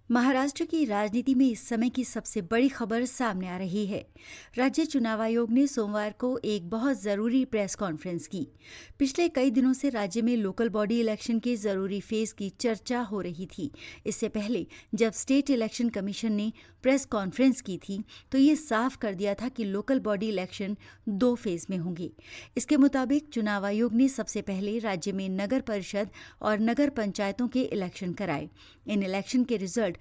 महाराष्ट्र की राजनीति में इस समय की सबसे बड़ी खबर सामने आ रही है। राज्य चुनाव आयोग ने सोमवार को एक बहुत जरूरी प्रेस कॉन्फ्रेंस की। पिछले कई दिनों से राज्य में लोकल बॉडी इलेक्शन के जरूरी फेज की चर्चा हो रही थी। इससे पहले जब स्टेट इलेक्शन कमीशन ने प्रेस कॉन्फ्रेंस की थी तो ये साफ कर दिया था कि लोकल बॉडी इलेक्शन 2 फेज में होंगे। इसके मुताबिक चुनाव आयोग ने सबसे पहले राज्य में नगर परिषद और नगर पंचायतों के इलेक्शन कराए। इन इलेक्शन के रिजल्ट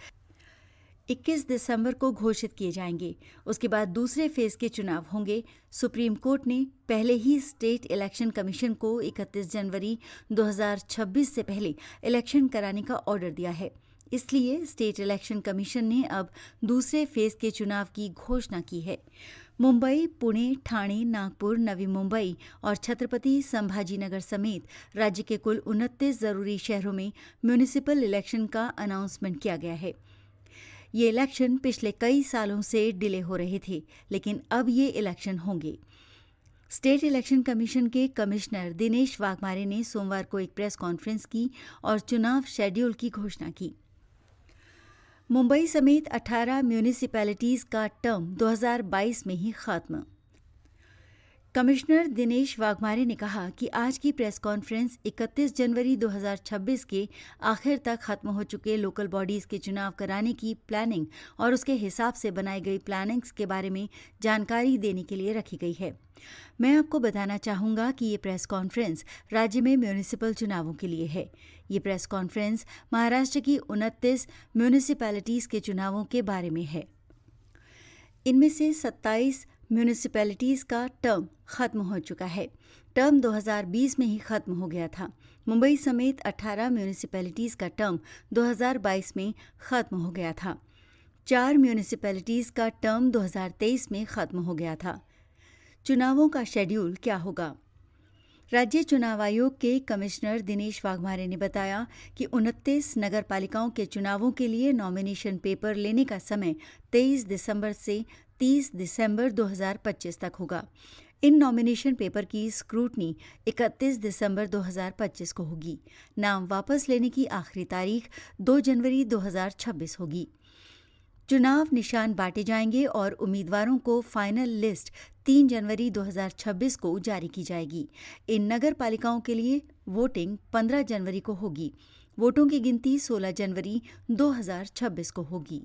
21 दिसंबर को घोषित किए जाएंगे। उसके बाद दूसरे फेज के चुनाव होंगे। सुप्रीम कोर्ट ने पहले ही स्टेट इलेक्शन कमीशन को 31 जनवरी 2026 से पहले इलेक्शन कराने का ऑर्डर दिया है। इसलिए स्टेट इलेक्शन कमीशन ने अब दूसरे फेज के चुनाव की घोषणा की है। मुंबई, पुणे, ठाणे, नागपुर, नवी मुंबई और छत्रपति संभाजीनगर समेत राज्य के कुल 29 जरूरी शहरों में म्यूनिसिपल इलेक्शन का अनाउंसमेंट किया गया है। ये इलेक्शन पिछले कई सालों से डिले हो रहे थे, लेकिन अब ये इलेक्शन होंगे। स्टेट इलेक्शन कमीशन के कमिश्नर दिनेश वाघमारे ने सोमवार को एक प्रेस कॉन्फ्रेंस की और चुनाव शेड्यूल की घोषणा की। मुंबई समेत 18 म्यूनिसिपैलिटीज का टर्म 2022 में ही खत्म। कमिश्नर दिनेश वाघमारे ने कहा कि आज की प्रेस कॉन्फ्रेंस 31 जनवरी 2026 के आखिर तक खत्म हो चुके लोकल बॉडीज के चुनाव कराने की प्लानिंग और उसके हिसाब से बनाई गई प्लानिंग्स के बारे में जानकारी देने के लिए रखी गई है। मैं आपको बताना चाहूंगा कि ये प्रेस कॉन्फ्रेंस राज्य में म्यूनिसिपल चुनावों के लिए है। ये प्रेस कॉन्फ्रेंस महाराष्ट्र की 29 म्यूनिसिपैलिटीज के चुनावों के बारे में है। इनमें से 27 म्यूनिसिपैलिटीज का टर्म खत्म हो चुका है। टर्म 2020 में ही खत्म हो गया था। मुंबई समेत 18 म्यूनिसिपैलिटीज का टर्म 2022 में खत्म हो गया था। 4 म्यूनिसिपैलिटीज का टर्म 2023 में खत्म हो गया था। चुनावों का शेड्यूल क्या होगा? राज्य चुनाव आयोग के कमिश्नर दिनेश वाघमारे ने बताया कि 29 नगर पालिकाओं के चुनावों के लिए नॉमिनेशन पेपर लेने का समय 23 दिसंबर से 30 दिसंबर 2025 तक होगा। इन नॉमिनेशन पेपर की स्क्रूटनी 31 दिसंबर 2025 को होगी। नाम वापस लेने की आखिरी तारीख 2 जनवरी 2026 होगी। चुनाव निशान बांटे जाएंगे और उम्मीदवारों को फाइनल लिस्ट 3 जनवरी 2026 को जारी की जाएगी। इन नगर पालिकाओं के लिए वोटिंग 15 जनवरी को होगी। वोटों की गिनती 16 जनवरी 2026 को होगी।